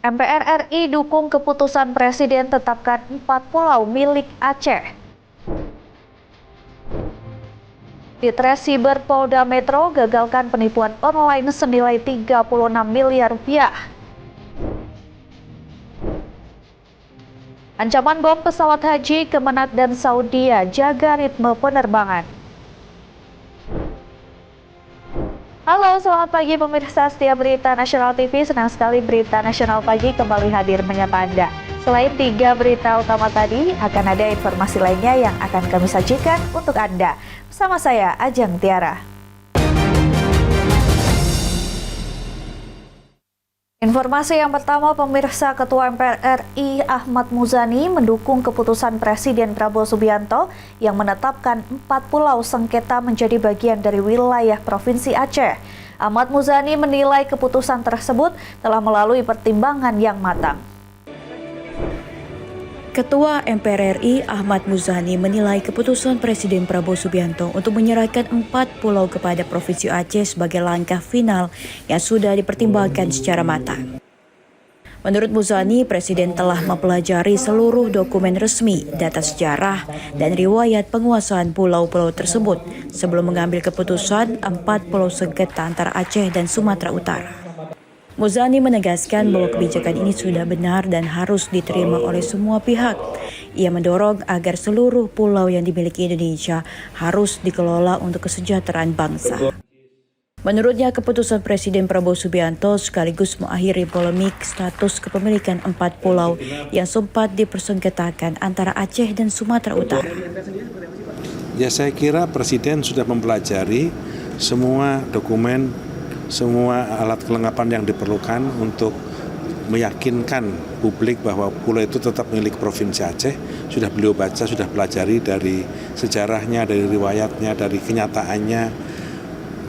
MPR RI dukung keputusan Presiden tetapkan 4 pulau milik Aceh. Ditres Siber Polda Metro gagalkan penipuan online senilai 36 miliar rupiah. Ancaman bom pesawat haji Kemenat dan Saudi jaga ritme penerbangan. Halo, selamat pagi pemirsa setia Berita Nasional TV. Senang sekali Berita Nasional Pagi kembali hadir menyapa Anda. Selain 3 berita utama tadi, akan ada informasi lainnya yang akan kami sajikan untuk Anda. Bersama saya, Ajeng Tiara. Informasi yang pertama, pemirsa, Ketua MPR RI Ahmad Muzani mendukung keputusan Presiden Prabowo Subianto yang menetapkan 4 pulau sengketa menjadi bagian dari wilayah Provinsi Aceh. Ahmad Muzani menilai keputusan tersebut telah melalui pertimbangan yang matang. Ketua MPR RI Ahmad Muzani menilai keputusan Presiden Prabowo Subianto untuk menyerahkan 4 pulau kepada Provinsi Aceh sebagai langkah final yang sudah dipertimbangkan secara matang. Menurut Muzani, Presiden telah mempelajari seluruh dokumen resmi, data sejarah, dan riwayat penguasaan pulau-pulau tersebut sebelum mengambil keputusan 4 pulau sengketa antara Aceh dan Sumatera Utara. Muzani menegaskan bahwa kebijakan ini sudah benar dan harus diterima oleh semua pihak. Ia mendorong agar seluruh pulau yang dimiliki Indonesia harus dikelola untuk kesejahteraan bangsa. Menurutnya, keputusan Presiden Prabowo Subianto sekaligus mengakhiri polemik status kepemilikan 4 pulau yang sempat dipersengketakan antara Aceh dan Sumatera Utara. Ya, saya kira Presiden sudah mempelajari semua dokumen, semua alat kelengkapan yang diperlukan untuk meyakinkan publik bahwa pulau itu tetap milik Provinsi Aceh. Sudah beliau baca, sudah pelajari dari sejarahnya, dari riwayatnya, dari kenyataannya,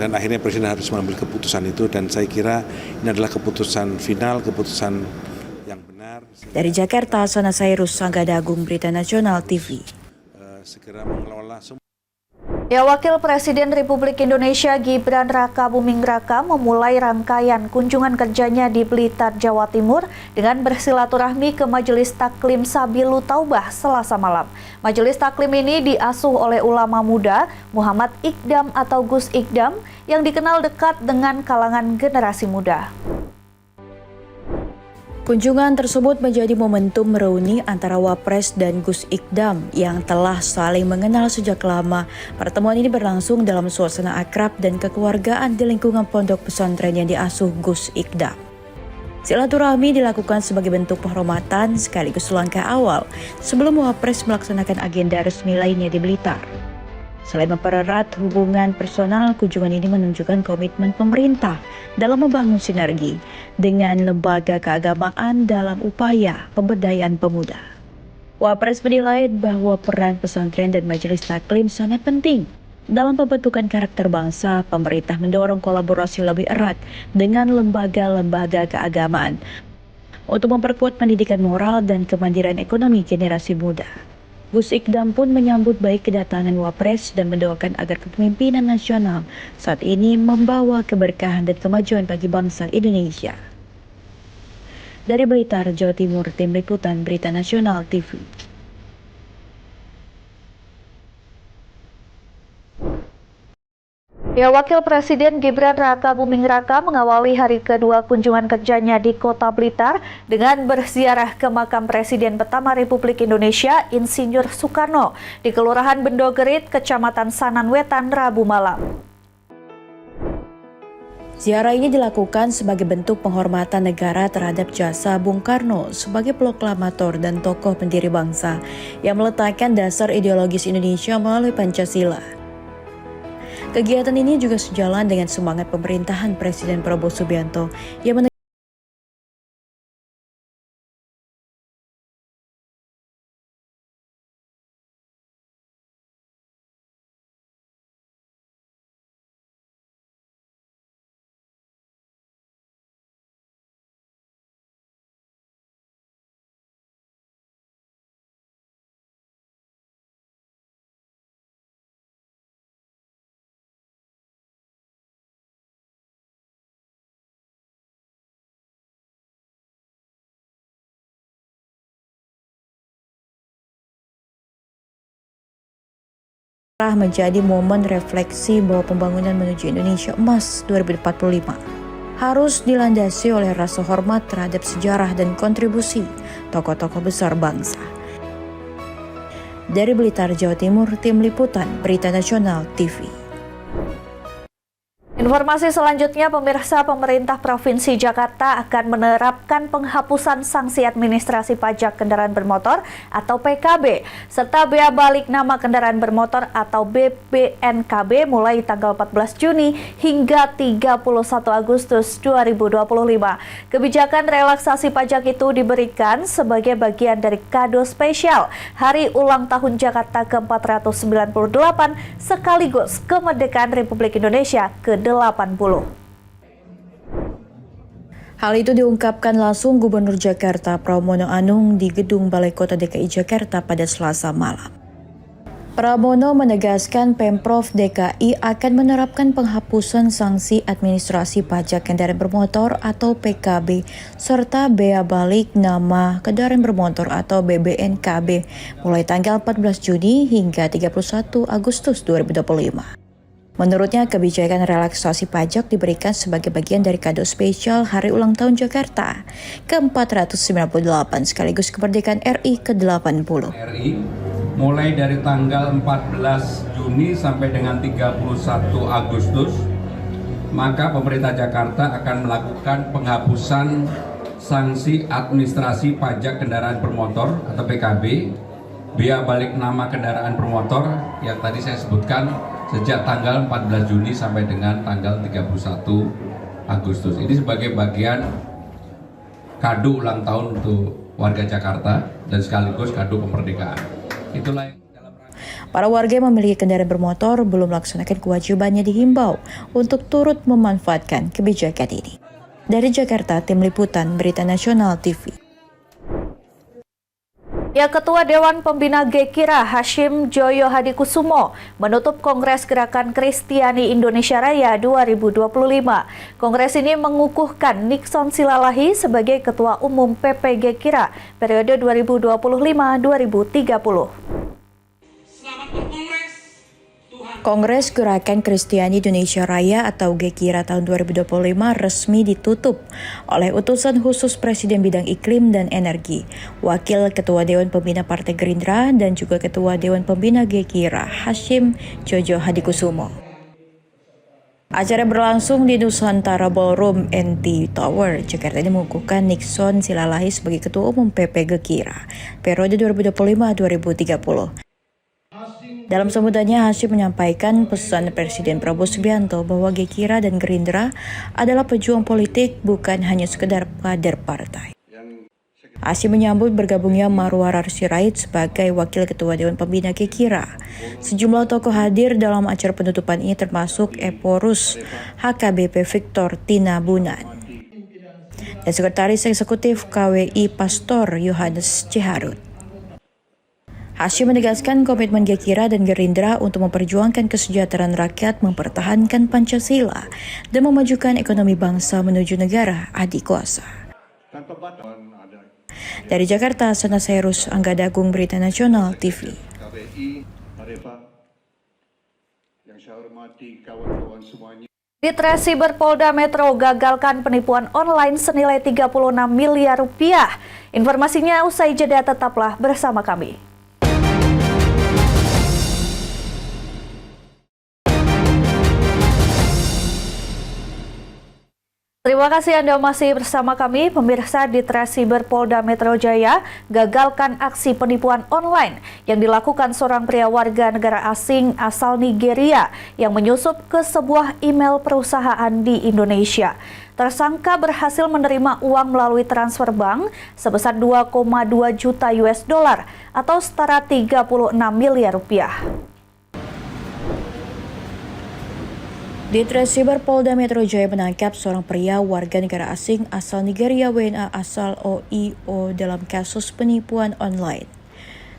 dan akhirnya Presiden harus mengambil keputusan itu, dan saya kira ini adalah keputusan final, keputusan yang benar. Dari Jakarta, Sona Sairus, Sanggadagung, Berita Nasional TV. Segera mengelola semua. Ya, Wakil Presiden Republik Indonesia Gibran Rakabuming Raka memulai rangkaian kunjungan kerjanya di Blitar, Jawa Timur dengan bersilaturahmi ke Majelis Taklim Sabilu Taubah Selasa malam. Majelis Taklim ini diasuh oleh ulama muda Muhammad Iqdam atau Gus Iqdam yang dikenal dekat dengan kalangan generasi muda. Kunjungan tersebut menjadi momentum reuni antara Wapres dan Gus Iqdam yang telah saling mengenal sejak lama. Pertemuan ini berlangsung dalam suasana akrab dan kekeluargaan di lingkungan pondok pesantren yang diasuh Gus Iqdam. Silaturahmi dilakukan sebagai bentuk penghormatan sekaligus langkah awal sebelum Wapres melaksanakan agenda resmi lainnya di Blitar. Selain mempererat hubungan personal, kunjungan ini menunjukkan komitmen pemerintah dalam membangun sinergi dengan lembaga keagamaan dalam upaya pemberdayaan pemuda. Wapres menilai bahwa peran pesantren dan majelis taklim sangat penting dalam pembentukan karakter bangsa. Pemerintah mendorong kolaborasi lebih erat dengan lembaga-lembaga keagamaan untuk memperkuat pendidikan moral dan kemandirian ekonomi generasi muda. Gus Iqdam pun menyambut baik kedatangan Wapres dan mendoakan agar kepemimpinan nasional saat ini membawa keberkahan dan kemajuan bagi bangsa Indonesia. Dari Blitar, Jawa Timur, Tim Liputan Berita Nasional TV. Ya, Wakil Presiden Gibran Rakabuming Raka mengawali hari kedua kunjungan kerjanya di Kota Blitar dengan berziarah ke makam Presiden pertama Republik Indonesia Insinyur Soekarno di Kelurahan Bendogerit, Kecamatan Sananwetan, Rabu malam. Ziarah ini dilakukan sebagai bentuk penghormatan negara terhadap jasa Bung Karno sebagai proklamator dan tokoh pendiri bangsa yang meletakkan dasar ideologis Indonesia melalui Pancasila. Kegiatan ini juga sejalan dengan semangat pemerintahan Presiden Prabowo Subianto yang menjadi momen refleksi bahwa pembangunan menuju Indonesia Emas 2045 harus dilandasi oleh rasa hormat terhadap sejarah dan kontribusi tokoh-tokoh besar bangsa. Dari Blitar, Jawa Timur, Tim Liputan Berita Nasional TV. Informasi selanjutnya, pemirsa, pemerintah Provinsi Jakarta akan menerapkan penghapusan sanksi administrasi pajak kendaraan bermotor atau PKB, serta bea balik nama kendaraan bermotor atau BBNKB mulai tanggal 14 Juni hingga 31 Agustus 2025. Kebijakan relaksasi pajak itu diberikan sebagai bagian dari kado spesial Hari Ulang Tahun Jakarta ke-498 sekaligus kemerdekaan Republik Indonesia ke-80. Hal itu diungkapkan langsung Gubernur Jakarta Pramono Anung di Gedung Balai Kota DKI Jakarta pada Selasa malam. Pramono menegaskan Pemprov DKI akan menerapkan penghapusan sanksi administrasi pajak kendaraan bermotor atau PKB serta bea balik nama kendaraan bermotor atau BBNKB mulai tanggal 14 Juni hingga 31 Agustus 2025. Menurutnya, kebijakan relaksasi pajak diberikan sebagai bagian dari kado spesial Hari Ulang Tahun Jakarta ke-498 sekaligus kemerdekaan RI ke-80. RI mulai dari tanggal 14 Juni sampai dengan 31 Agustus, maka pemerintah Jakarta akan melakukan penghapusan sanksi administrasi pajak kendaraan bermotor atau PKB, bea balik nama kendaraan bermotor yang tadi saya sebutkan sejak tanggal 14 Juni sampai dengan tanggal 31 Agustus. Ini sebagai bagian kado ulang tahun untuk warga Jakarta dan sekaligus kado kemerdekaan. Itulah yang Para warga yang memiliki kendaraan bermotor belum melaksanakan kewajibannya dihimbau untuk turut memanfaatkan kebijakan ini. Dari Jakarta, Tim Liputan Berita Nasional TV. Ya, Ketua Dewan Pembina Gekira Hashim Joyo Hadikusumo menutup Kongres Gerakan Kristiani Indonesia Raya 2025. Kongres ini mengukuhkan Nixon Silalahi sebagai Ketua Umum PP Gekira periode 2025-2030. Kongres Gerakan Kristiani Indonesia Raya atau Gekira tahun 2025 resmi ditutup oleh utusan khusus Presiden Bidang Iklim dan Energi, Wakil Ketua Dewan Pembina Partai Gerindra dan juga Ketua Dewan Pembina Gekira Hashim Joyo Hadikusumo. Acara berlangsung di Nusantara Ballroom NT Tower, Jakarta ini mengukuhkan Nixon Silalahi sebagai Ketua Umum PP Gekira periode 2025-2030. Dalam sambutannya, Hashim menyampaikan pesan Presiden Prabowo Subianto bahwa Gekira dan Gerindra adalah pejuang politik, bukan hanya sekedar kader partai. Hashim menyambut bergabungnya Marwar Sirait sebagai Wakil Ketua Dewan Pembina Gekira. Sejumlah tokoh hadir dalam acara penutupan ini termasuk Eporus HKBP Victor Tina Bunan dan Sekretaris Eksekutif KWI Pastor Yohanes Ciharut. Hashim menegaskan komitmen Gekira dan Gerindra untuk memperjuangkan kesejahteraan rakyat, mempertahankan Pancasila, dan memajukan ekonomi bangsa menuju negara adikuasa. Dari Jakarta, Sana Serus, Anggadagung Berita Nasional TV. Ditres Siber Polda Metro gagalkan penipuan online senilai 36 miliar rupiah. Informasinya usai jeda, tetaplah bersama kami. Terima kasih Anda masih bersama kami, pemirsa. Ditres Siber Polda Metro Jaya gagalkan aksi penipuan online yang dilakukan seorang pria warga negara asing asal Nigeria yang menyusup ke sebuah email perusahaan di Indonesia. Tersangka berhasil menerima uang melalui transfer bank sebesar 2,2 juta US dollar atau setara 36 miliar rupiah. Ditres Siber Polda Metro Jaya menangkap seorang pria warga negara asing asal Nigeria WNA asal OIO dalam kasus penipuan online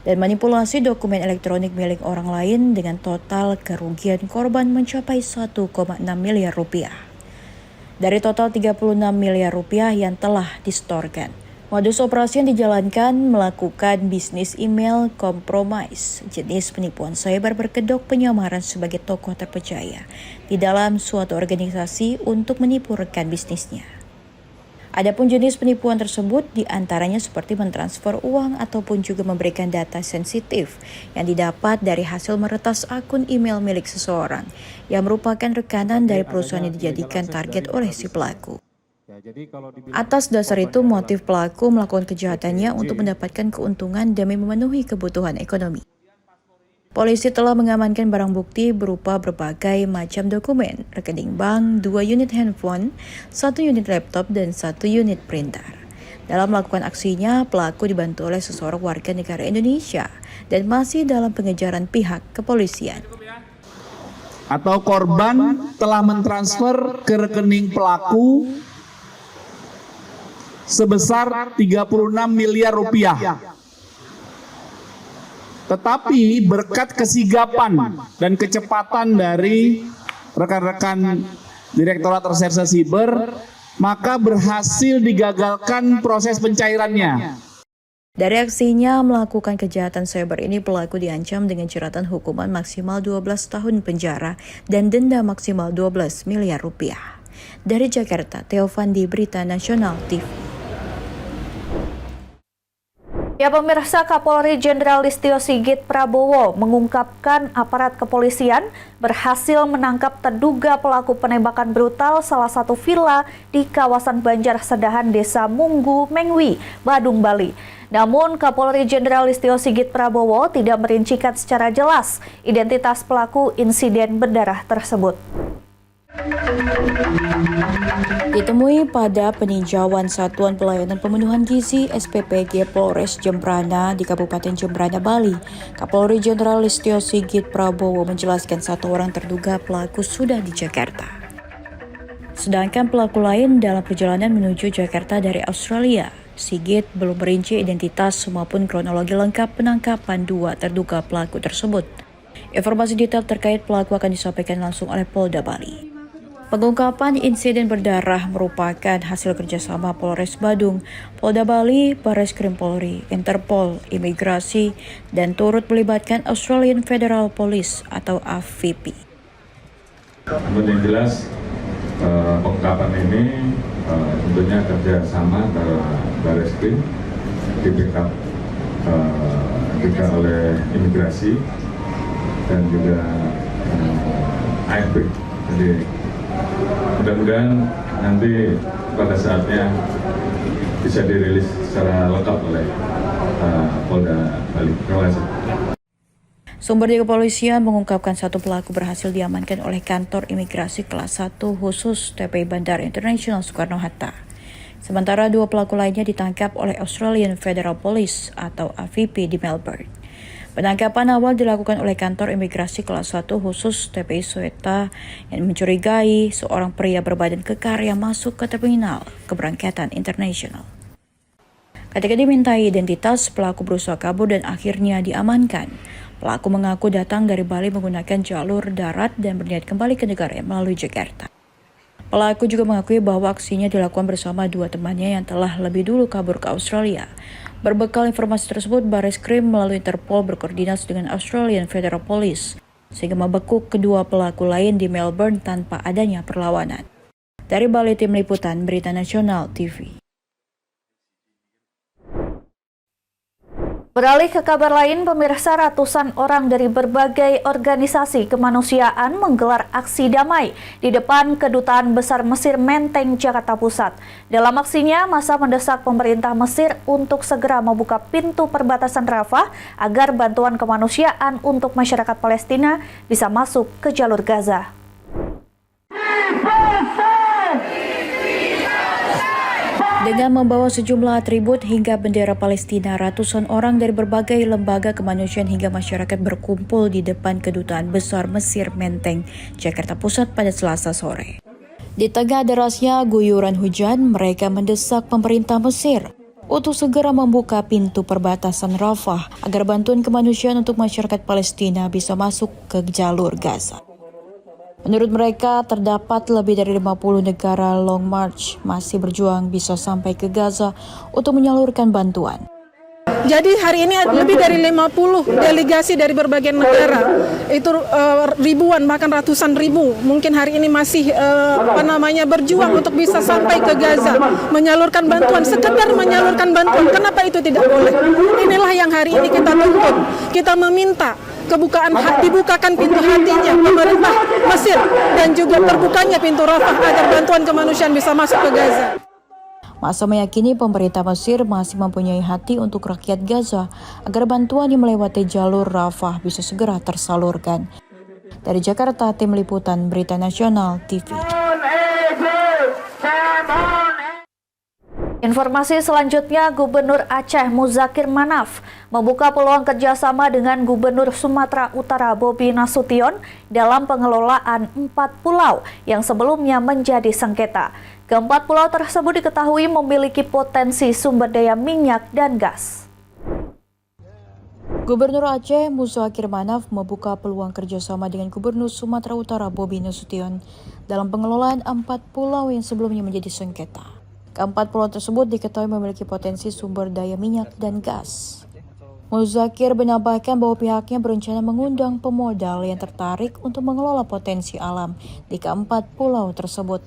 dan manipulasi dokumen elektronik milik orang lain dengan total kerugian korban mencapai 1,6 miliar rupiah. Dari total 36 miliar rupiah yang telah distorkan, Modus operasi yang dijalankan melakukan bisnis email kompromis, jenis penipuan cyber berkedok penyamaran sebagai tokoh terpercaya di dalam suatu organisasi untuk menipu rekan bisnisnya. Adapun jenis penipuan tersebut diantaranya seperti mentransfer uang ataupun juga memberikan data sensitif yang didapat dari hasil meretas akun email milik seseorang yang merupakan rekanan dari perusahaan yang dijadikan target oleh si pelaku. Atas dasar itu, motif pelaku melakukan kejahatannya untuk mendapatkan keuntungan demi memenuhi kebutuhan ekonomi. Polisi telah mengamankan barang bukti berupa berbagai macam dokumen, rekening bank, 2 unit handphone, 1 unit laptop, dan 1 unit printer. Dalam melakukan aksinya, pelaku dibantu oleh seseorang warga negara Indonesia dan masih dalam pengejaran pihak kepolisian. Atau korban telah mentransfer ke rekening pelaku sebesar 36 miliar rupiah. Tetapi berkat kesigapan dan kecepatan dari rekan-rekan Direktorat Reserse Siber, maka berhasil digagalkan proses pencairannya. Dari aksinya melakukan kejahatan cyber ini, pelaku diancam dengan jeratan hukuman maksimal 12 tahun penjara dan denda maksimal 12 miliar rupiah. Dari Jakarta, Teofandi, Berita Nasional TV. Ya pemirsa, Kapolri Jenderal Listio Sigit Prabowo mengungkapkan aparat kepolisian berhasil menangkap terduga pelaku penembakan brutal salah satu villa di kawasan Banjar Sedahan, Desa Munggu, Mengwi, Badung, Bali. Namun Kapolri Jenderal Listio Sigit Prabowo tidak merincikan secara jelas identitas pelaku insiden berdarah tersebut. Ditemui pada peninjauan Satuan Pelayanan Pemenuhan Gizi SPPG Polres Jembrana di Kabupaten Jembrana, Bali, Kapolri Jenderal Listio Sigit Prabowo menjelaskan satu orang terduga pelaku sudah di Jakarta. Sedangkan pelaku lain dalam perjalanan menuju Jakarta dari Australia. Sigit belum merinci identitas maupun kronologi lengkap penangkapan 2 terduga pelaku tersebut. Informasi detail terkait pelaku akan disampaikan langsung oleh Polda Bali. Pengungkapan insiden berdarah merupakan hasil kerjasama Polres Badung, Polda Bali, Barreskrim Polri, Interpol, Imigrasi, dan turut melibatkan Australian Federal Police atau AFP. Namun yang jelas pengungkapan ini tentunya kerjasama antara Barreskrim, di backup juga oleh Imigrasi dan juga AFP. Jadi mudah-mudahan nanti pada saatnya bisa dirilis secara lengkap oleh Polda Bali. Terima kasih. Sumber di kepolisian mengungkapkan satu pelaku berhasil diamankan oleh kantor imigrasi kelas 1 khusus TPI Bandara Internasional Soekarno-Hatta. Sementara 2 pelaku lainnya ditangkap oleh Australian Federal Police atau AFP di Melbourne. Penangkapan awal dilakukan oleh kantor imigrasi kelas 1 khusus TPI Soeta yang mencurigai seorang pria berbadan kekar yang masuk ke terminal keberangkatan internasional. Ketika dimintai identitas, pelaku berusaha kabur dan akhirnya diamankan. Pelaku mengaku datang dari Bali menggunakan jalur darat dan berniat kembali ke negara melalui Jakarta. Pelaku juga mengakui bahwa aksinya dilakukan bersama 2 temannya yang telah lebih dulu kabur ke Australia. Berbekal informasi tersebut, Barreskrim melalui Interpol berkoordinasi dengan Australian Federal Police sehingga membekuk kedua pelaku lain di Melbourne tanpa adanya perlawanan. Dari Bali, Tim Liputan Berita Nasional TV. Beralih ke kabar lain, pemirsa, ratusan orang dari berbagai organisasi kemanusiaan menggelar aksi damai di depan Kedutaan Besar Mesir Menteng, Jakarta Pusat. Dalam aksinya, massa mendesak pemerintah Mesir untuk segera membuka pintu perbatasan Rafah agar bantuan kemanusiaan untuk masyarakat Palestina bisa masuk ke jalur Gaza. Dengan membawa sejumlah atribut hingga bendera Palestina, ratusan orang dari berbagai lembaga kemanusiaan hingga masyarakat berkumpul di depan Kedutaan Besar Mesir Menteng, Jakarta Pusat pada Selasa sore. Di tengah derasnya guyuran hujan, mereka mendesak pemerintah Mesir untuk segera membuka pintu perbatasan Rafah agar bantuan kemanusiaan untuk masyarakat Palestina bisa masuk ke jalur Gaza. Menurut mereka, terdapat lebih dari 50 negara Long March masih berjuang bisa sampai ke Gaza untuk menyalurkan bantuan. Jadi hari ini lebih dari 50 delegasi dari berbagai negara, itu ribuan bahkan ratusan ribu, mungkin hari ini masih berjuang untuk bisa sampai ke Gaza, menyalurkan bantuan, sekedar menyalurkan bantuan. Kenapa itu tidak boleh? Inilah yang hari ini kita tuntut. Kita meminta dibukakan pintu hatinya pemerintah Mesir dan juga terbukanya pintu Rafah agar bantuan kemanusiaan bisa masuk ke Gaza. Masa meyakini pemerintah Mesir masih mempunyai hati untuk rakyat Gaza agar bantuan yang melewati jalur Rafah bisa segera tersalurkan. Dari Jakarta, Tim Liputan Berita Nasional TV. Informasi selanjutnya, Gubernur Aceh Muzakir Manaf membuka peluang kerjasama dengan Gubernur Sumatera Utara Bobi Nasution dalam pengelolaan 4 pulau yang sebelumnya menjadi sengketa. Keempat pulau tersebut diketahui memiliki potensi sumber daya minyak dan gas. Gubernur Aceh Muzakir Manaf membuka peluang kerjasama dengan Gubernur Sumatera Utara Bobi Nasution dalam pengelolaan 4 pulau yang sebelumnya menjadi sengketa. Keempat pulau tersebut diketahui memiliki potensi sumber daya minyak dan gas. Muzakir menambahkan bahwa pihaknya berencana mengundang pemodal yang tertarik untuk mengelola potensi alam di keempat pulau tersebut.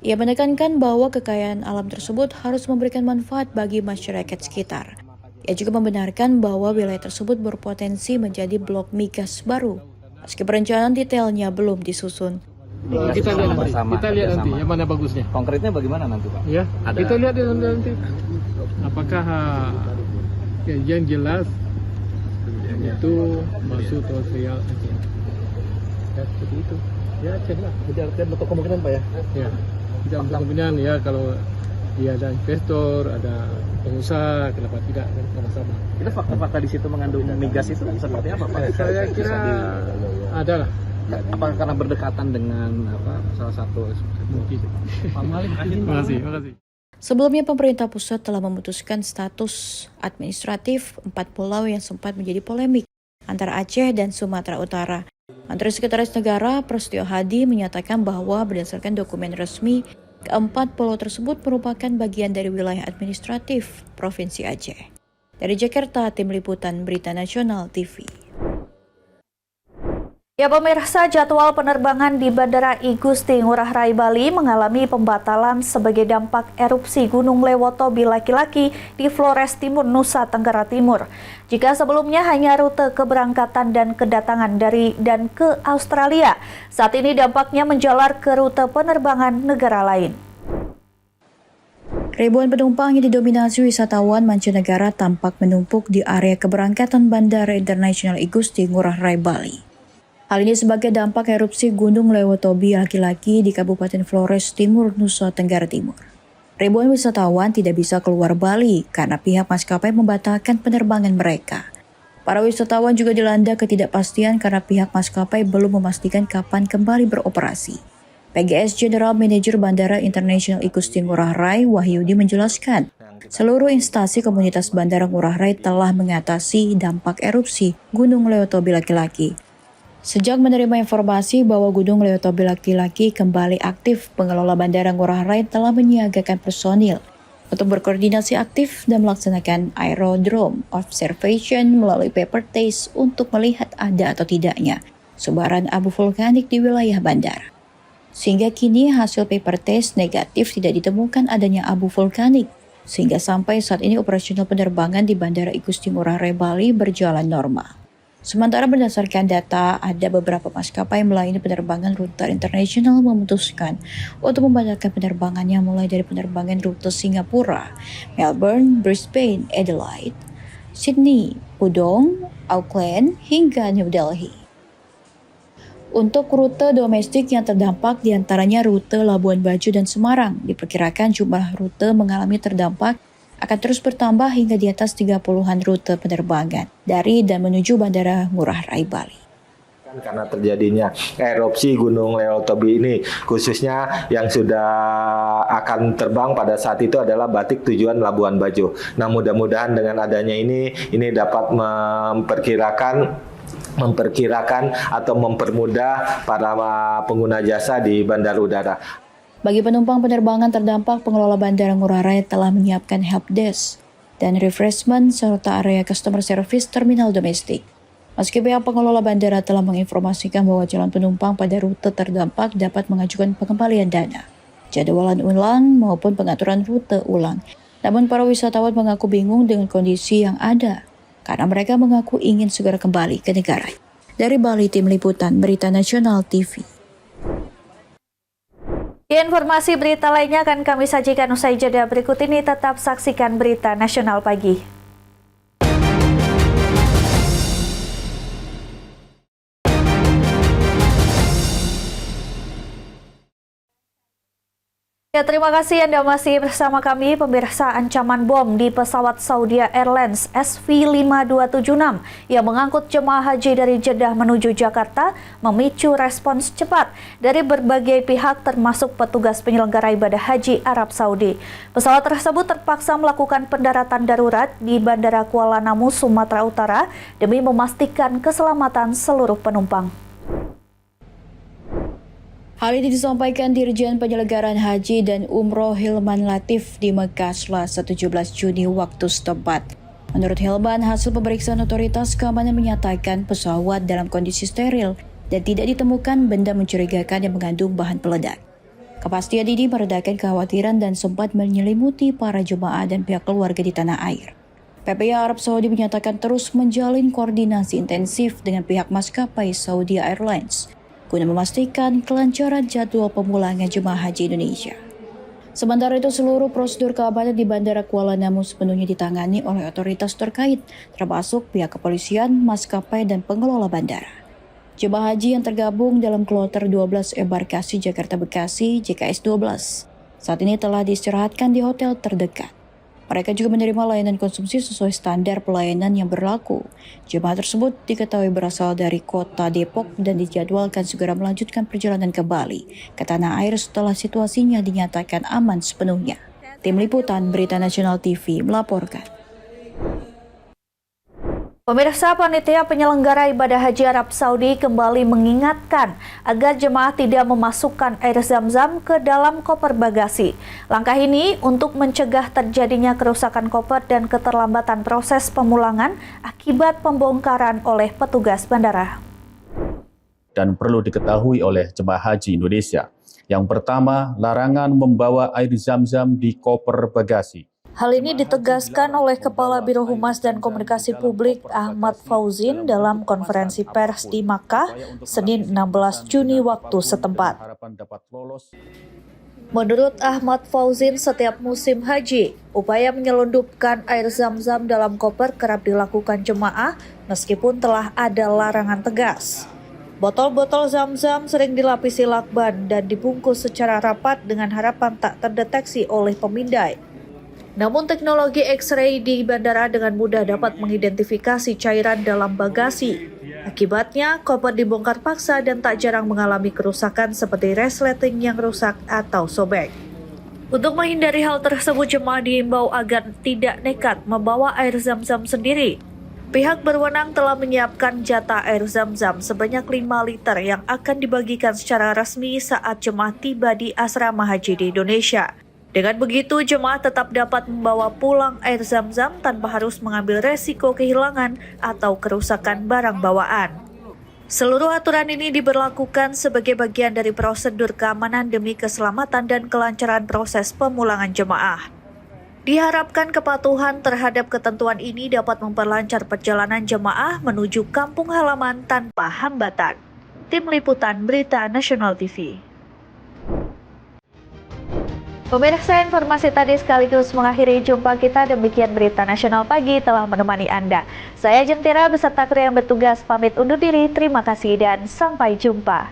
Ia menekankan bahwa kekayaan alam tersebut harus memberikan manfaat bagi masyarakat sekitar. Ia juga membenarkan bahwa wilayah tersebut berpotensi menjadi blok migas baru, meski perencanaan detailnya belum disusun. Kita lihat nanti yang mana bagusnya. Konkretnya bagaimana nanti, Pak? Ya, kita lihat nanti. Apakah yang jelas itu masuk sosial Aceh. Ya, seperti itu. Ya, Aceh lah. Jadi artinya bentuk kemungkinan, Pak ya? Ya, tidak untuk kemungkinan ya kalau dia ada investor, ada pengusaha, kenapa tidak kan sama-sama. Itu fakta-fakta di situ mengandung migas itu seperti apa, Pak? Saya kira ada lah. Apakah karena berdekatan dengan salah satu mungkin. Terima kasih. Sebelumnya pemerintah pusat telah memutuskan status administratif 4 pulau yang sempat menjadi polemik antara Aceh dan Sumatera Utara. Menteri Sekretaris Negara Prasetyo Hadi menyatakan bahwa berdasarkan dokumen resmi, keempat pulau tersebut merupakan bagian dari wilayah administratif Provinsi Aceh. Dari Jakarta, Tim Liputan Berita Nasional TV. Ya pemirsa, jadwal penerbangan di Bandara I Gusti Ngurah Rai Bali mengalami pembatalan sebagai dampak erupsi Gunung Lewotobi laki-laki di Flores Timur, Nusa Tenggara Timur. Jika sebelumnya hanya rute keberangkatan dan kedatangan dari dan ke Australia, saat ini dampaknya menjalar ke rute penerbangan negara lain. Ribuan penumpang yang didominasi wisatawan mancanegara tampak menumpuk di area keberangkatan Bandara Internasional I Gusti Ngurah Rai Bali. Hal ini sebagai dampak erupsi Gunung Lewotobi laki-laki di Kabupaten Flores Timur, Nusa Tenggara Timur. Ribuan wisatawan tidak bisa keluar Bali karena pihak maskapai membatalkan penerbangan mereka. Para wisatawan juga dilanda ketidakpastian karena pihak maskapai belum memastikan kapan kembali beroperasi. PGS General Manager Bandara Internasional I Gusti Ngurah Rai Wahyudi menjelaskan, seluruh instansi komunitas Bandara Ngurah Rai telah mengatasi dampak erupsi Gunung Lewotobi laki-laki. Sejak menerima informasi bahwa Gunung Lewotobi laki-laki kembali aktif, pengelola Bandara Ngurah Rai telah menyiagakan personil untuk berkoordinasi aktif dan melaksanakan aerodrome observation melalui paper test untuk melihat ada atau tidaknya sebaran abu vulkanik di wilayah bandara. Sehingga kini hasil paper test negatif tidak ditemukan adanya abu vulkanik, sehingga sampai saat ini operasional penerbangan di Bandara I Gusti Ngurah Rai Bali berjalan normal. Sementara berdasarkan data, ada beberapa maskapai melayani penerbangan rute internasional memutuskan untuk membatalkan penerbangannya mulai dari penerbangan rute Singapura, Melbourne, Brisbane, Adelaide, Sydney, Pudong, Auckland, hingga New Delhi. Untuk rute domestik yang terdampak diantaranya rute Labuan Bajo dan Semarang, diperkirakan jumlah rute mengalami terdampak akan terus bertambah hingga di atas 30-an rute penerbangan dari dan menuju Bandara Ngurah Rai Bali. Karena terjadinya erupsi Gunung Lewotobi ini, khususnya yang sudah akan terbang pada saat itu adalah batik tujuan Labuan Bajo. Nah, mudah-mudahan dengan adanya ini dapat memperkirakan memperkirakan atau mempermudah para pengguna jasa di bandara udara. Bagi penumpang penerbangan terdampak, pengelola Bandara Ngurah Rai telah menyiapkan helpdesk dan refreshment serta area customer service terminal domestik. Meski pihak pengelola bandara telah menginformasikan bahwa calon penumpang pada rute terdampak dapat mengajukan pengembalian dana, jadwalan ulang maupun pengaturan rute ulang. Namun para wisatawan mengaku bingung dengan kondisi yang ada karena mereka mengaku ingin segera kembali ke negara. Dari Bali, Tim Liputan Berita Nasional TV. Informasi berita lainnya akan kami sajikan usai jeda berikut ini. Tetap saksikan Berita Nasional Pagi. Ya, terima kasih Anda masih bersama kami. Pemirsa, ancaman bom di pesawat Saudi Airlines SV5276 yang mengangkut jemaah haji dari Jeddah menuju Jakarta memicu respons cepat dari berbagai pihak termasuk petugas penyelenggara ibadah haji Arab Saudi. Pesawat tersebut terpaksa melakukan pendaratan darurat di Bandara Kuala Namu, Sumatera Utara demi memastikan keselamatan seluruh penumpang. Hal ini disampaikan Dirjen Penyelenggaraan Haji dan Umroh Hilman Latif di Mekah Selasa 17 Juni waktu setempat. Menurut Hilman, hasil pemeriksaan otoritas keamanan menyatakan pesawat dalam kondisi steril dan tidak ditemukan benda mencurigakan yang mengandung bahan peledak. Kepastian ini meredakan kekhawatiran dan sempat menyelimuti para jemaah dan pihak keluarga di tanah air. PPA Arab Saudi menyatakan terus menjalin koordinasi intensif dengan pihak maskapai Saudi Airlines guna memastikan kelancaran jadwal pemulangan jemaah haji Indonesia. Sementara itu, seluruh prosedur keamanan di Bandara Kuala Namu sepenuhnya ditangani oleh otoritas terkait, termasuk pihak kepolisian, maskapai, dan pengelola bandara. Jemaah haji yang tergabung dalam kloter 12 embarkasi Jakarta-Bekasi JKS 12 saat ini telah diistirahatkan di hotel terdekat. Mereka juga menerima layanan konsumsi sesuai standar pelayanan yang berlaku. Jemaah tersebut diketahui berasal dari kota Depok dan dijadwalkan segera melanjutkan perjalanan ke Bali, ke tanah air setelah situasinya dinyatakan aman sepenuhnya. Tim Liputan Berita Nasional TV melaporkan. Pemirsa, panitia penyelenggara ibadah haji Arab Saudi kembali mengingatkan agar jemaah tidak memasukkan air zam-zam ke dalam koper bagasi. Langkah ini untuk mencegah terjadinya kerusakan koper dan keterlambatan proses pemulangan akibat pembongkaran oleh petugas bandara. Dan perlu diketahui oleh jemaah haji Indonesia. Yang pertama, larangan membawa air zam-zam di koper bagasi. Hal ini ditegaskan oleh Kepala Biro Humas dan Komunikasi Publik Ahmad Fauzin dalam konferensi pers di Makkah, Senin 16 Juni waktu setempat. Menurut Ahmad Fauzin, setiap musim haji, upaya menyelundupkan air zam-zam dalam koper kerap dilakukan jemaah meskipun telah ada larangan tegas. Botol-botol zam-zam sering dilapisi lakban dan dibungkus secara rapat dengan harapan tak terdeteksi oleh pemindai. Namun teknologi X-ray di bandara dengan mudah dapat mengidentifikasi cairan dalam bagasi. Akibatnya, koper dibongkar paksa dan tak jarang mengalami kerusakan seperti resleting yang rusak atau sobek. Untuk menghindari hal tersebut, jemaah diimbau agar tidak nekat membawa air zam-zam sendiri. Pihak berwenang telah menyiapkan jatah air zam-zam sebanyak 5 liter yang akan dibagikan secara resmi saat jemaah tiba di asrama haji di Indonesia. Dengan begitu, jemaah tetap dapat membawa pulang air zam-zam tanpa harus mengambil resiko kehilangan atau kerusakan barang bawaan. Seluruh aturan ini diberlakukan sebagai bagian dari prosedur keamanan demi keselamatan dan kelancaran proses pemulangan jemaah. Diharapkan kepatuhan terhadap ketentuan ini dapat memperlancar perjalanan jemaah menuju kampung halaman tanpa hambatan. Tim Liputan Berita Nasional TV. Pemirsa, informasi tadi sekaligus mengakhiri jumpa kita. Demikian Berita Nasional Pagi telah menemani Anda. Saya Jentira beserta kru yang bertugas pamit undur diri. Terima kasih dan sampai jumpa.